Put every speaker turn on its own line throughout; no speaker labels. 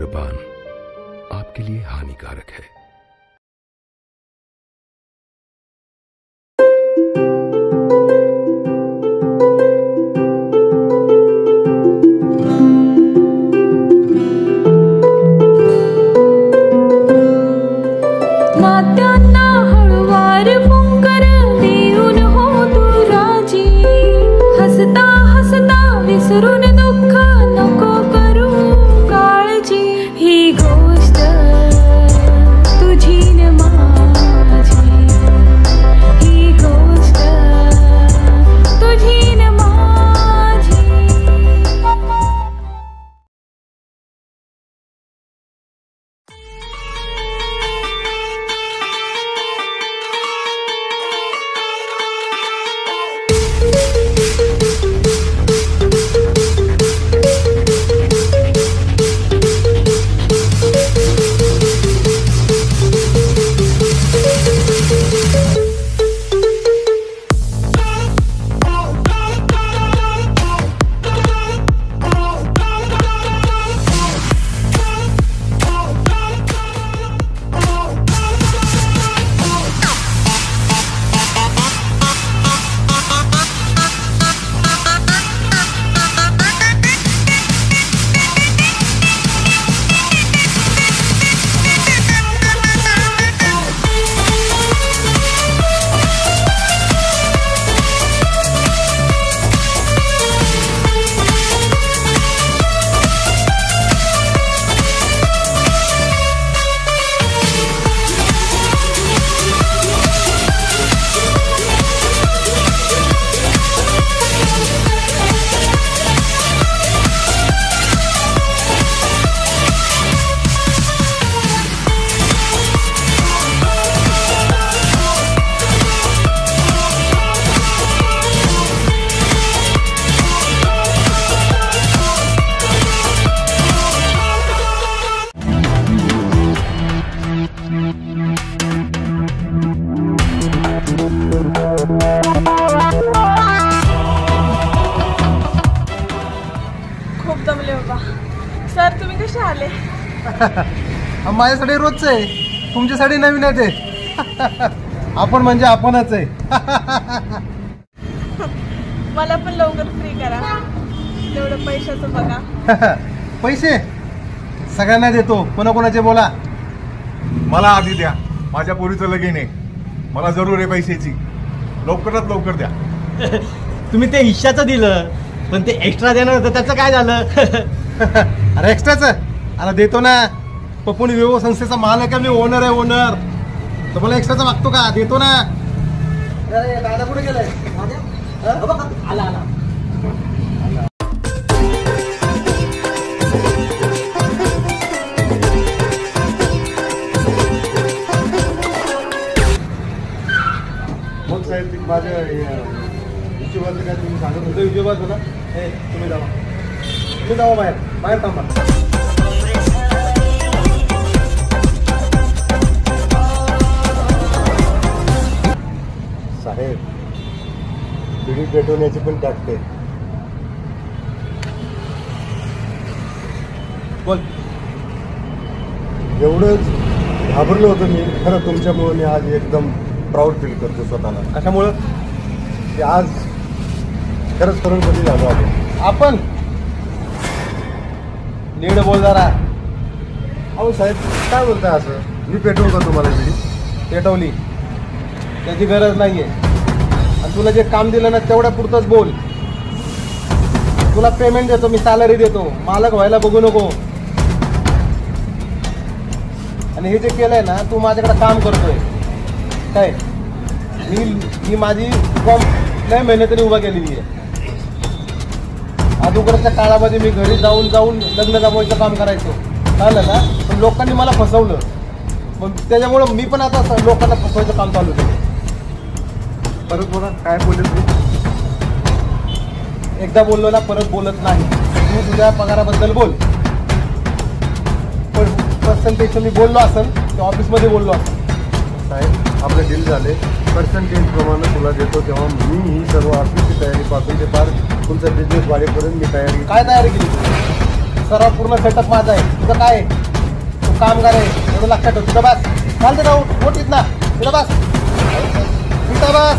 धूम्रपान आपके लिए हानिकारक है।
सर तुम्ही कसे आले?
माझ्यासाठी रोजच आहे, तुमच्यासाठी नवीनच आहे. आपण म्हणजे आपणच आहे.
मला पण लवकर फ्री करा, तेवढं पैशाचं बघा.
पैसे सगळ्यांना देतो, कोणाकोणाचे बोला.
मला आधी द्या, माझ्या पोरीचं लगीन आहे, मला जरूर आहे पैशाची, लवकरात लवकर द्या.
तुम्ही ते हिश्श्याचं दिलं, पण ते एक्स्ट्रा देणार होतं, त्याचं काय झालं?
अरे एक्स्ट्राच अरे देतो ना. पपुनी विवो संस्थेचा मालक आहे मी, ओनर आहे ओनर. तर मला एक्स्ट्राचा मागतो का? देतो ना. दादा कुठे गेलाय?
आला आला.
मग साहेब माझ्या हिशोबाचं काय तुम्ही सांगत होते?
हिशोबात होता. तुम्ही जावा, तुम्ही जावा बाहेर, बाहेर थांबा.
साहेब बिडी पेटवण्याची पण टाकते.
बोल.
एवढंच घाबरलो होतो मी, खरं तुमच्यामुळे मी आज एकदम प्राऊड फील करतो स्वतःला.
कशामुळं?
की आज खरंच करोडपती झालो
आपण. नीट बोल जरा.
अहो साहेब काय बोलताय असं? मी पेटवू का तुम्हाला बिडी?
पेटवली, त्याची गरज नाहीये. आणि तुला जे काम दिलं ना तेवढ्या पुरतंच बोल. तुला पेमेंट देतो मी, सॅलरी देतो, मालक व्हायला बघू नको. आणि हे जे केलंय ना, तू माझ्याकडे काम करतोय काय? ही माझी लय मेहनतीने उभा केलेली आहे. अगोदरच्या काळामध्ये मी घरी जाऊन लग्न जमवायचं काम करायचो, कळलं ना. पण लोकांनी मला फसवलं, मग त्याच्यामुळं मी पण आता लोकांना फसवायचं काम चालू केलं.
परत बोला, काय बोलले तुम्ही?
एकदा बोललो ना परत बोलत नाही. तू तुझ्या पगाराबद्दल बोल. पण पर्सेंटेज मी बोललो असेल ते ऑफिसमध्ये बोललो असेल.
साहेब आपले डील झाले, पर्सेंटेज प्रमाणे तुला देतो, तेव्हा मी ही सर्व ऑफिसची तयारी पासून ते पार तुमचा बिझनेस वाढेपर्यंत मी तयारी.
काय तयारी केली? सर्व पूर्ण सेटअप माझा आहे. तुझं काय आहे? तू कामगार आहे एवढं लक्षात ठेव. तुझं बस चालते जाऊ मोठ ना तुझं बस तिथं बस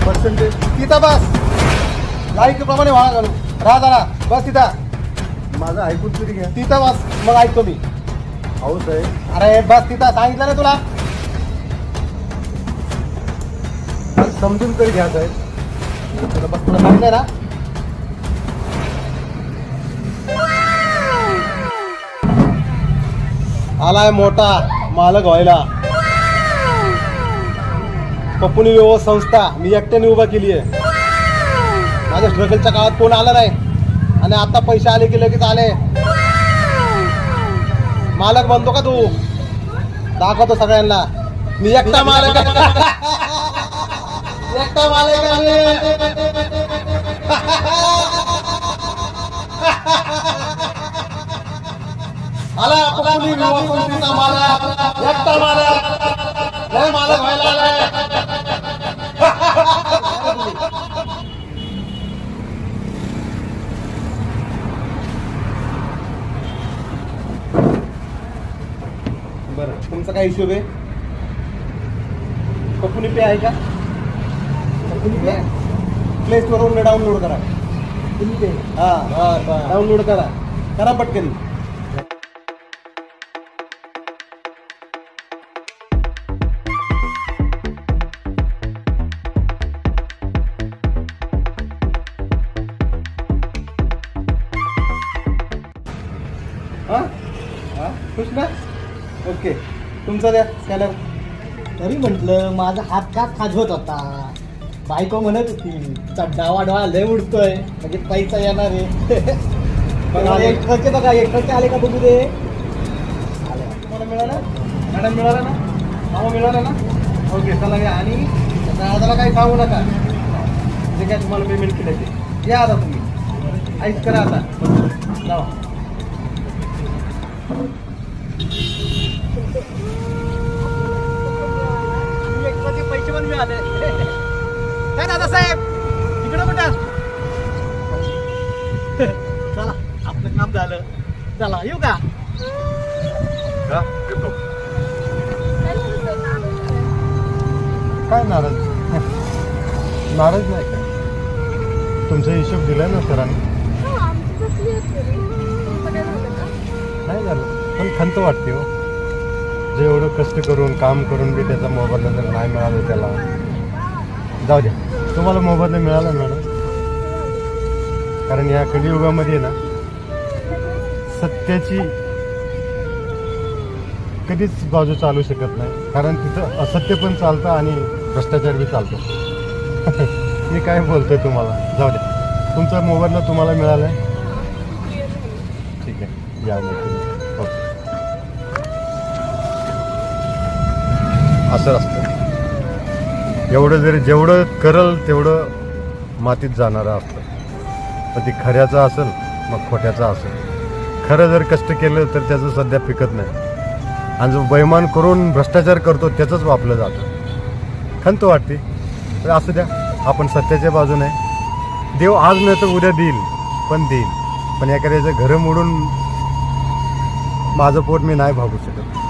पर्सेंटेज तिथं बस लाईकीप्रमाणे वाळा घालू राहा जरा बस तिथं
माझं ऐकून तरी घ्या.
तिथं बस मग ऐकतो मी.
अहो साहेब
अरे बस तिथं सांगितलं ना तुला.
समजून तरी घ्या साहेब.
तुला बस तुला सांगितलं ना. आलाय मोठा मालक व्हायला. पप्पूनी व्यवस्थ संस्था मी एकट्याने उभा केली आहे. माझ्या स्ट्रगलच्या काळात कोण आलं नाही आणि आता पैसे आले की लगेच आले. मालक बनतो का तू? दाखवतो सगळ्यांना मी एकटा मालक एकटा मालक आला पप्पूनी व्यवस्थ संस्थेचा मालक एकटा मालक लय मालक व्हायला आलाय. बरं तुमचा काय हिशोब आहे? पप्पूनी पे आहे का? पप्पूनी पे प्ले स्टोरवरून डाउनलोड करा. हा डाउनलोड करा पटकन. खुश ना? ओके तुमचा द्या स्कॅनर.
तरी म्हटलं माझा हात का खाजवत होता. बायको म्हणत होती डावा डोळा लय उडतोय म्हणजे पैसा येणार आहे. बघा एक ट्रकचे बघा एक ट्रकचे आले का बघू दे.
तुम्हाला मिळाला मॅडम मिळाला ना मामा मिळाला ना. ओके चला या आणि दादाला काही सांगू नका जे काय तुम्हाला पेमेंट केलं ते या आता तुम्ही ऐक करा आता जावा.
पैसे पण मिळाले काय दादा साहेब इकडे कुठं. चला आपलं काम झालं. चला येऊ का?
येतो.
काय नाराज नाही काय? तुमचा हिशोब दिलाय ना सरांनी. नाही झालं पण खंत वाटते हो. जे एवढं कष्ट करून काम करून बी त्याचा मोबदला जर नाही मिळालं त्याला जाऊ द्या. तुम्हाला मोबदला मिळाला मॅडम. कारण या कलियुगामध्ये ना सत्याची कधीच बाजू चालू शकत नाही. कारण तिथं असत्य पण चालतं आणि भ्रष्टाचार बी चालतो. मी काय बोलतोय तुम्हाला. जाऊ द्या तुमचा मोबदला तुम्हाला मिळाला आहे. ठीक आहे या मग तुम्ही. ओके असं असतं. एवढं जेवढं करल तेवढं मातीत जाणारं असतं. पण ती खऱ्याचं असेल मग खोट्याचं असेल. खरं जर कष्ट केलं तर त्याचं सध्या पिकत नाही आणि जो बैमान करून भ्रष्टाचार करतो त्याचंच वापलं जातं. खंत वाटते तर असू द्या. आपण सत्याच्या बाजूने. देव आज नाही तर उद्या देईल पण देईल. पण एखाद्याचं घरं मोडून माझं पोट मी नाही भागू शकत.